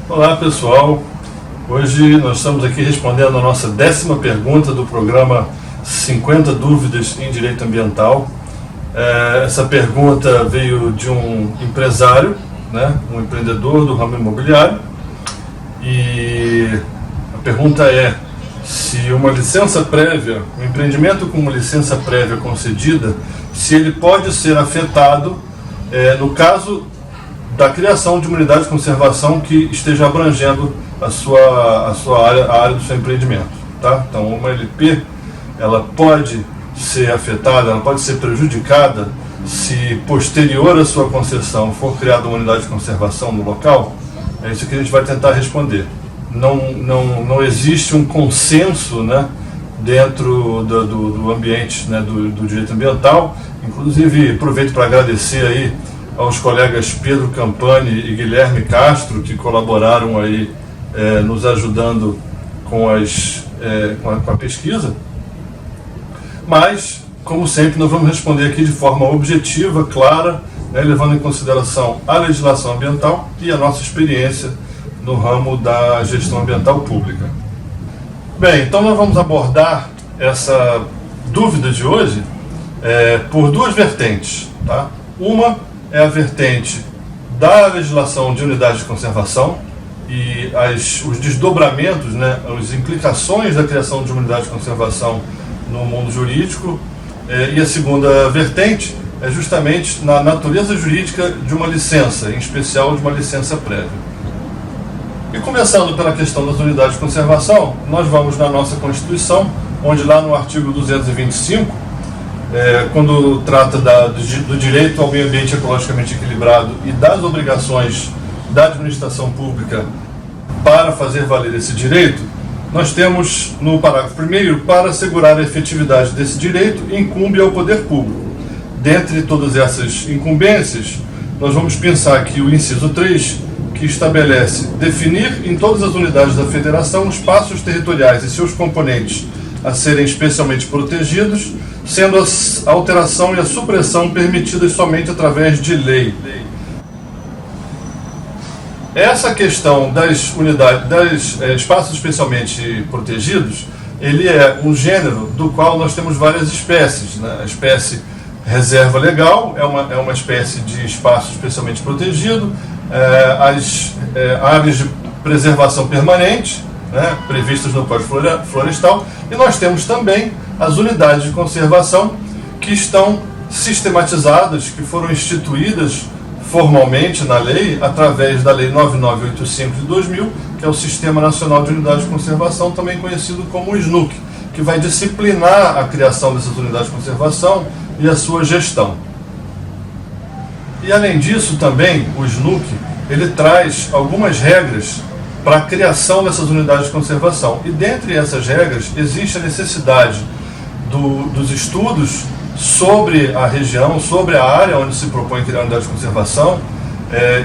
Olá pessoal, hoje nós estamos aqui respondendo a nossa 10ª pergunta do programa 50 Dúvidas em Direito Ambiental. Essa pergunta veio de um empresário, um empreendedor do ramo imobiliário, e a pergunta é: se uma licença prévia, um empreendimento com uma licença prévia concedida, se ele pode ser afetado no caso da criação de uma unidade de conservação que esteja abrangendo a sua área, a área do seu empreendimento, tá? Então, uma LP, ela pode ser afetada, ela pode ser prejudicada se posterior à sua concessão for criada uma unidade de conservação no local. É isso que a gente vai tentar responder. Não existe um consenso, dentro do ambiente, do direito ambiental. Inclusive, aproveito para agradecer aí aos colegas Pedro Campani e Guilherme Castro, que colaboraram aí nos ajudando com a pesquisa. Mas, como sempre, nós vamos responder aqui de forma objetiva, clara, levando em consideração a legislação ambiental e a nossa experiência no ramo da gestão ambiental pública. Bem, então nós vamos abordar essa dúvida de hoje por duas vertentes, tá? Uma é a vertente da legislação de unidade de conservação e os desdobramentos, as implicações da criação de uma unidade de conservação no mundo jurídico, e a segunda vertente é justamente na natureza jurídica de uma licença, em especial de uma licença prévia. E começando pela questão das unidades de conservação, nós vamos na nossa Constituição, onde lá no artigo 225, quando trata do direito ao meio ambiente ecologicamente equilibrado e das obrigações da administração pública para fazer valer esse direito, nós temos no parágrafo 1º: para assegurar a efetividade desse direito, incumbe ao poder público. Dentre todas essas incumbências, nós vamos pensar aqui o inciso 3, que estabelece definir em todas as unidades da federação espaços territoriais e seus componentes a serem especialmente protegidos, sendo a alteração e a supressão permitidas somente através de lei. Essa questão das unidades, espaços especialmente protegidos, ele é um gênero do qual nós temos várias espécies, A espécie reserva legal é uma espécie de espaço especialmente protegido, as áreas de preservação permanente, previstas no Código Florestal, e nós temos também as unidades de conservação que estão sistematizadas, que foram instituídas formalmente na lei, através da Lei 9985 de 2000, que é o Sistema Nacional de Unidades de Conservação, também conhecido como o SNUC, que vai disciplinar a criação dessas unidades de conservação e a sua gestão. E além disso também, o SNUC, ele traz algumas regras para a criação dessas unidades de conservação. E dentre essas regras existe a necessidade dos estudos sobre a região, sobre a área onde se propõe criar a unidade de conservação,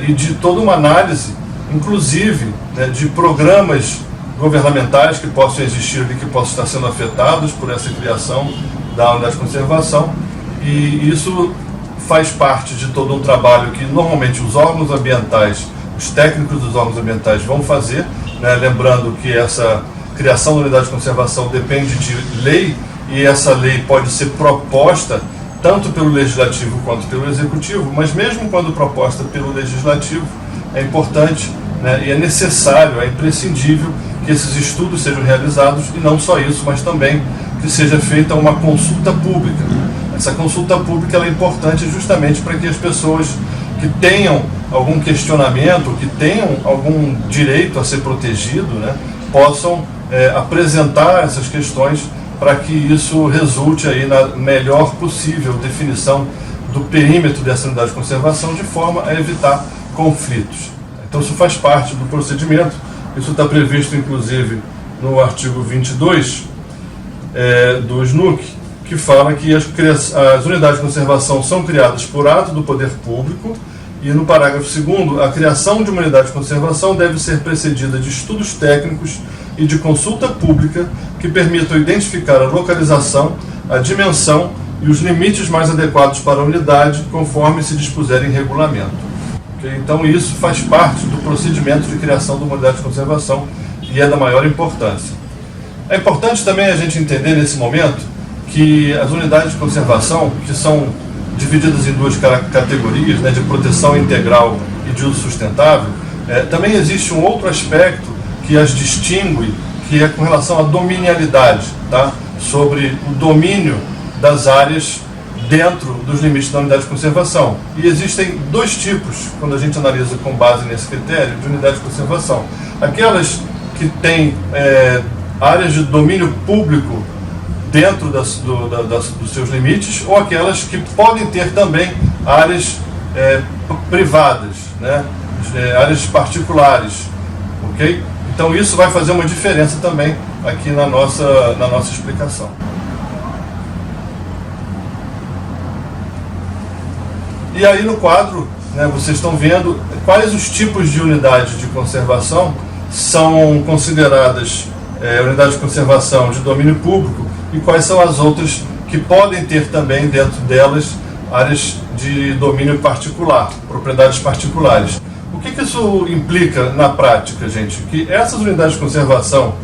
e de toda uma análise, inclusive, de programas governamentais que possam existir ali, que possam estar sendo afetados por essa criação da unidade de conservação. E isso faz parte de todo um trabalho que normalmente os órgãos ambientais, os técnicos dos órgãos ambientais vão fazer, lembrando que essa criação da unidade de conservação depende de lei, e essa lei pode ser proposta tanto pelo Legislativo quanto pelo Executivo, mas mesmo quando proposta pelo Legislativo, é importante, e é necessário, é imprescindível que esses estudos sejam realizados, e não só isso, mas também que seja feita uma consulta pública. Essa consulta pública ela é importante justamente para que as pessoas que tenham algum questionamento, que tenham algum direito a ser protegido, possam apresentar essas questões, para que isso resulte aí na melhor possível definição do perímetro dessa unidade de conservação, de forma a evitar conflitos. Então isso faz parte do procedimento, isso está previsto inclusive no artigo 22 do SNUC, que fala que as unidades de conservação são criadas por ato do poder público, e no parágrafo 2º, a criação de uma unidade de conservação deve ser precedida de estudos técnicos e de consulta pública que permitam identificar a localização, a dimensão e os limites mais adequados para a unidade, conforme se dispuser em regulamento. Okay? Então isso faz parte do procedimento de criação de uma unidade de conservação e é da maior importância. É importante também a gente entender nesse momento que as unidades de conservação, que são divididas em duas categorias, né, de proteção integral e de uso sustentável, também existe um outro aspecto que as distingue, que é com relação à dominialidade, tá? Sobre o domínio das áreas dentro dos limites da unidade de conservação. E existem dois tipos, quando a gente analisa com base nesse critério, de unidade de conservação. Aquelas que têm áreas de domínio público dentro dos seus limites, ou aquelas que podem ter também áreas privadas, né? Áreas particulares, ok? Então isso vai fazer uma diferença também aqui na nossa explicação. E aí no quadro, né, vocês estão vendo quais os tipos de unidades de conservação são consideradas unidades de conservação de domínio público e quais são as outras que podem ter também dentro delas áreas de domínio particular, propriedades particulares. O que isso implica na prática, gente? Que essas unidades de conservação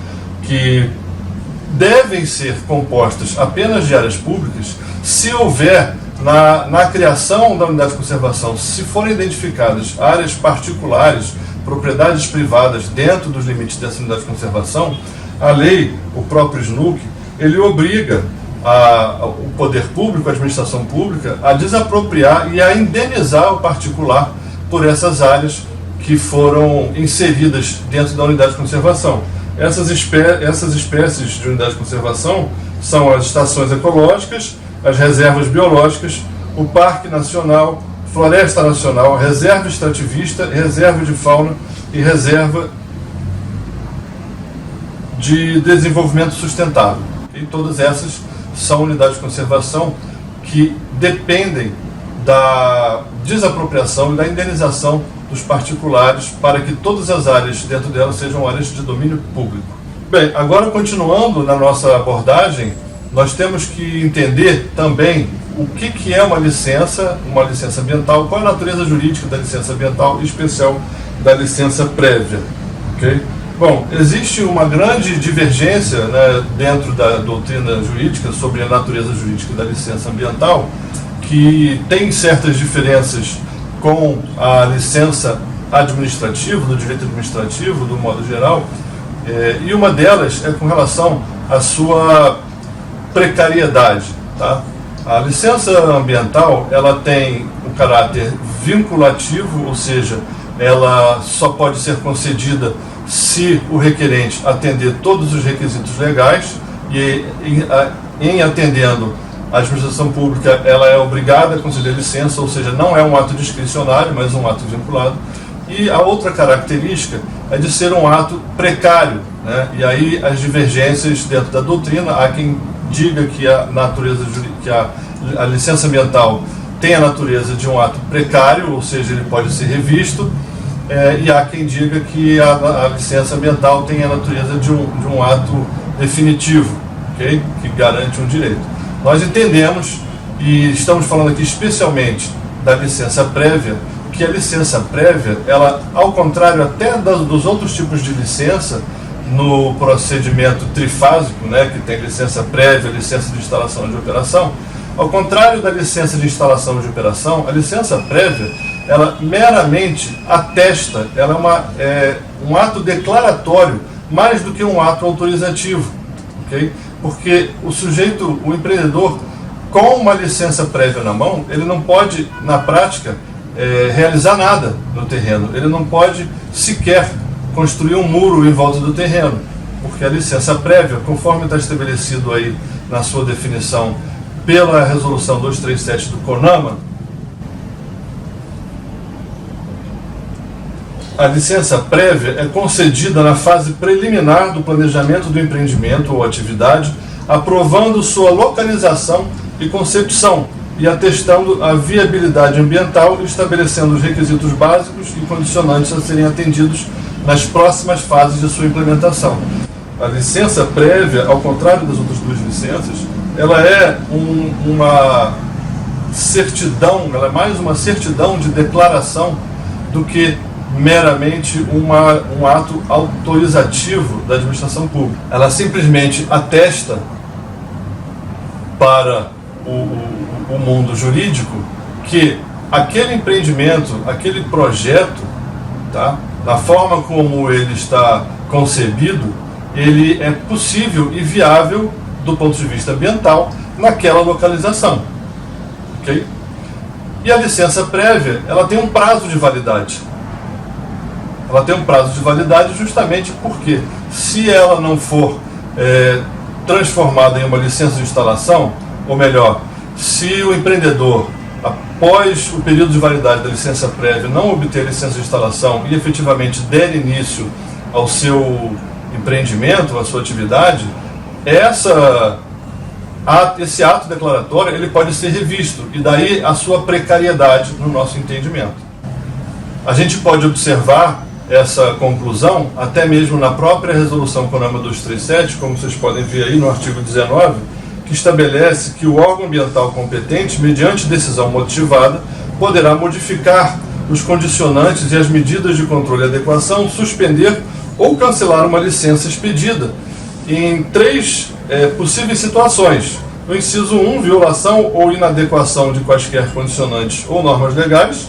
que devem ser compostas apenas de áreas públicas, se houver na criação da unidade de conservação, se forem identificadas áreas particulares, propriedades privadas dentro dos limites dessa unidade de conservação, a lei, o próprio SNUC, ele obriga o poder público, a administração pública, a desapropriar e a indenizar o particular por essas áreas que foram inseridas dentro da unidade de conservação. Essas espécies de unidade de conservação são as estações ecológicas, as reservas biológicas, o Parque Nacional, Floresta Nacional, Reserva Extrativista, Reserva de Fauna e Reserva de Desenvolvimento Sustentável. E todas essas são unidades de conservação que dependem da desapropriação e da indenização dos particulares para que todas as áreas dentro delas sejam áreas de domínio público. Bem, agora continuando na nossa abordagem, nós temos que entender também o que é uma licença ambiental, qual é a natureza jurídica da licença ambiental, em especial da licença prévia. Okay? Bom, existe uma grande divergência, né, dentro da doutrina jurídica sobre a natureza jurídica da licença ambiental, que tem certas diferenças com a licença administrativa, do direito administrativo, do modo geral, e uma delas é com relação à sua precariedade. Tá? A licença ambiental, ela tem um caráter vinculativo, ou seja, ela só pode ser concedida se o requerente atender todos os requisitos legais, e em atendendo a administração pública, ela é obrigada a conceder licença, ou seja, não é um ato discricionário, mas um ato vinculado. E a outra característica é de ser um ato precário, né? E aí as divergências dentro da doutrina, há quem diga que a licença ambiental tem a natureza de um ato precário, ou seja, ele pode ser revisto, e há quem diga que a licença ambiental tem a natureza de um ato definitivo, okay? Que garante um direito. Nós entendemos, e estamos falando aqui especialmente da licença prévia, que a licença prévia, ela, ao contrário até dos outros tipos de licença, no procedimento trifásico, né, que tem licença prévia, licença de instalação e de operação, ao contrário da licença de instalação e de operação, a licença prévia, ela meramente atesta, ela é um ato declaratório, mais do que um ato autorizativo, ok? Porque o empreendedor, com uma licença prévia na mão, ele não pode, na prática, realizar nada no terreno. Ele não pode sequer construir um muro em volta do terreno, porque a licença prévia, conforme está estabelecido aí na sua definição pela resolução 237 do CONAMA, a licença prévia é concedida na fase preliminar do planejamento do empreendimento ou atividade, aprovando sua localização e concepção e atestando a viabilidade ambiental e estabelecendo os requisitos básicos e condicionantes a serem atendidos nas próximas fases de sua implementação. A licença prévia, ao contrário das outras duas licenças, ela é uma certidão, ela é mais uma certidão de declaração do que meramente um ato autorizativo da administração pública. Ela simplesmente atesta para o mundo jurídico que aquele empreendimento, aquele projeto, tá, da forma como ele está concebido, ele é possível e viável do ponto de vista ambiental naquela localização. Ok? E a licença prévia, ela tem um prazo de validade. Ela tem um prazo de validade justamente porque, se ela não for transformada em uma licença de instalação, ou melhor, se o empreendedor, após o período de validade da licença prévia, não obter licença de instalação e efetivamente der início ao seu empreendimento, à sua atividade, esse ato declaratório ele pode ser revisto, e daí a sua precariedade no nosso entendimento. A gente pode observar essa conclusão até mesmo na própria resolução CONAMA 237, como vocês podem ver aí no artigo 19, que estabelece que o órgão ambiental competente, mediante decisão motivada, poderá modificar os condicionantes e as medidas de controle e adequação, suspender ou cancelar uma licença expedida em 3 possíveis situações. No inciso 1, violação ou inadequação de quaisquer condicionantes ou normas legais,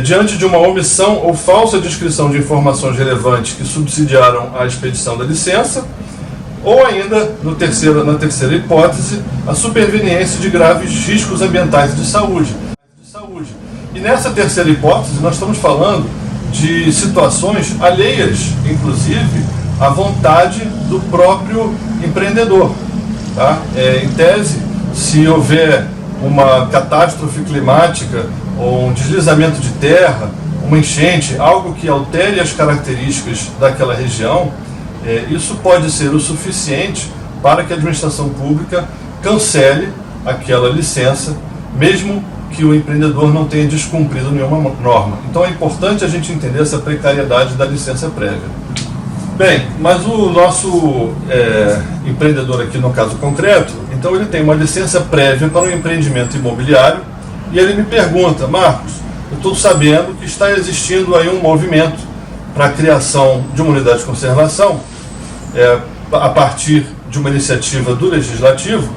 diante de uma omissão ou falsa descrição de informações relevantes que subsidiaram a expedição da licença, ou ainda, na terceira hipótese, a superveniência de graves riscos ambientais e de saúde. E nessa terceira hipótese, nós estamos falando de situações alheias, inclusive, à vontade do próprio empreendedor. Tá? Em tese, se houver uma catástrofe climática, ou um deslizamento de terra, uma enchente, algo que altere as características daquela região, isso pode ser o suficiente para que a administração pública cancele aquela licença, mesmo que o empreendedor não tenha descumprido nenhuma norma. Então é importante a gente entender essa precariedade da licença prévia. Bem, mas o nosso empreendedor aqui no caso concreto, então ele tem uma licença prévia para um empreendimento imobiliário, e ele me pergunta: Marcos, eu estou sabendo que está existindo aí um movimento para a criação de uma unidade de conservação a partir de uma iniciativa do Legislativo,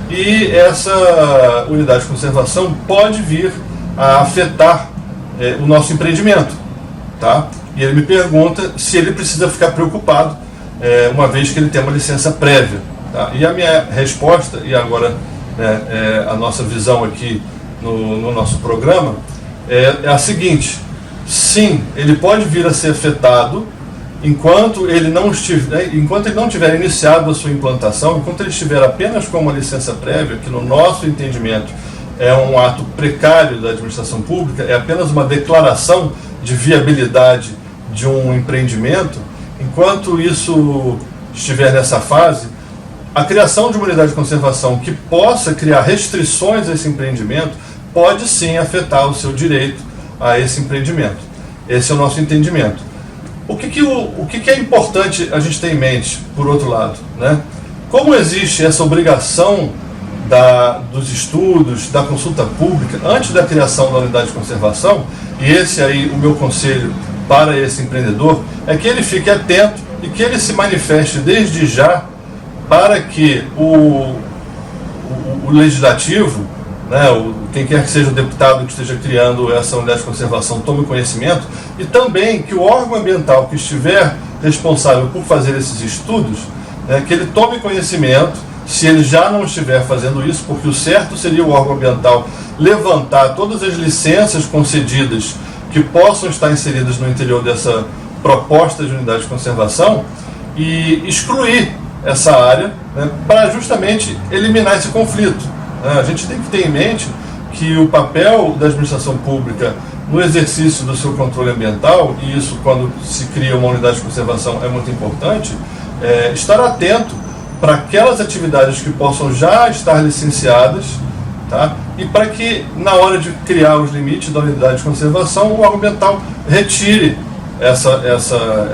e essa unidade de conservação pode vir a afetar o nosso empreendimento. Tá? E ele me pergunta se ele precisa ficar preocupado, uma vez que ele tem uma licença prévia. Tá? E a minha resposta, e agora a nossa visão aqui no nosso programa, é a seguinte: sim, ele pode vir a ser afetado enquanto ele não tiver iniciado a sua implantação, enquanto ele estiver apenas com uma licença prévia, que no nosso entendimento é um ato precário da administração pública, é apenas uma declaração de viabilidade de um empreendimento. Enquanto isso estiver nessa fase, a criação de uma unidade de conservação que possa criar restrições a esse empreendimento pode sim afetar o seu direito a esse empreendimento. Esse é o nosso entendimento. O que é importante a gente ter em mente, por outro lado, né? Como existe essa obrigação dos estudos, da consulta pública, antes da criação da unidade de conservação, e esse aí, o meu conselho para esse empreendedor, é que ele fique atento e que ele se manifeste desde já para que o legislativo, né, quem quer que seja o deputado que esteja criando essa unidade de conservação, tome conhecimento, e também que o órgão ambiental que estiver responsável por fazer esses estudos, que ele tome conhecimento, se ele já não estiver fazendo isso, porque o certo seria o órgão ambiental levantar todas as licenças concedidas que possam estar inseridas no interior dessa proposta de unidade de conservação e excluir essa área, para justamente eliminar esse conflito. A gente tem que ter em mente que o papel da administração pública no exercício do seu controle ambiental, e isso quando se cria uma unidade de conservação é muito importante, estar atento para aquelas atividades que possam já estar licenciadas, tá? E para que na hora de criar os limites da unidade de conservação, o órgão ambiental retire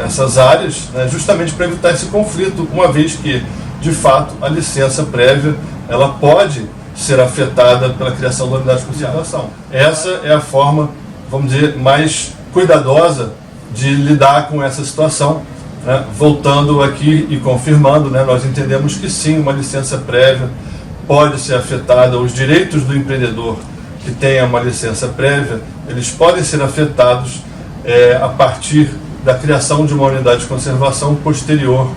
essas áreas, justamente para evitar esse conflito, uma vez que, de fato, a licença prévia ela pode ser afetada pela criação da unidade de conservação. Essa é a forma vamos dizer, mais cuidadosa de lidar com essa situação, né? Voltando aqui e confirmando, né, nós entendemos que sim, uma licença prévia pode ser afetada, os direitos do empreendedor que tenha uma licença prévia, eles podem ser afetados a partir da criação de uma unidade de conservação posterior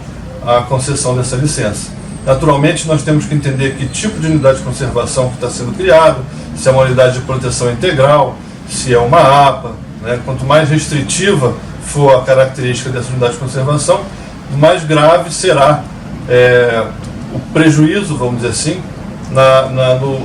à concessão dessa licença. Naturalmente, nós temos que entender que tipo de unidade de conservação que está sendo criado, se é uma unidade de proteção integral, se é uma APA, né? Quanto mais restritiva for a característica dessa unidade de conservação, mais grave será o prejuízo, vamos dizer assim,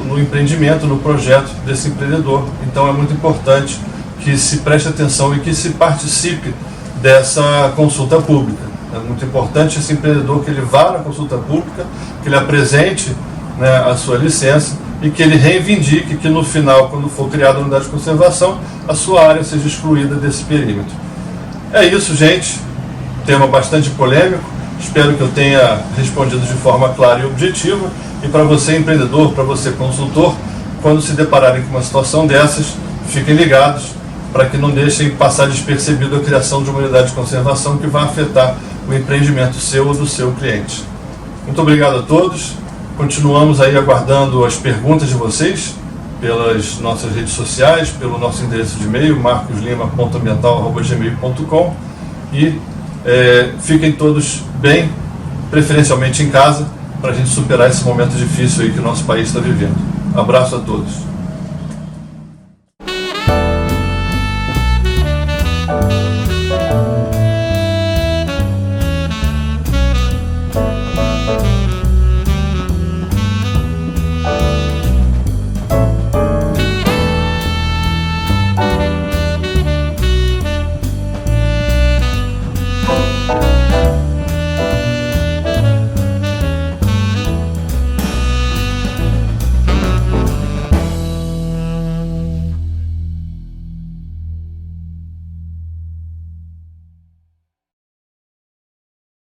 no empreendimento, no projeto desse empreendedor. Então é muito importante que se preste atenção e que se participe dessa consulta pública. É muito importante esse empreendedor que ele vá na consulta pública, que ele apresente, né, a sua licença e que ele reivindique que no final, quando for criada a unidade de conservação, a sua área seja excluída desse perímetro. É isso, gente. Tema bastante polêmico. Espero que eu tenha respondido de forma clara e objetiva. E para você, empreendedor, para você, consultor, quando se depararem com uma situação dessas, fiquem ligados para que não deixem passar despercebido a criação de uma unidade de conservação que vai afetar o empreendimento seu ou do seu cliente. Muito obrigado a todos. Continuamos aí aguardando as perguntas de vocês pelas nossas redes sociais, pelo nosso endereço de e-mail, marcoslima.ambiental@gmail.com, e fiquem todos bem, preferencialmente em casa, para a gente superar esse momento difícil aí que o nosso país está vivendo. Abraço a todos.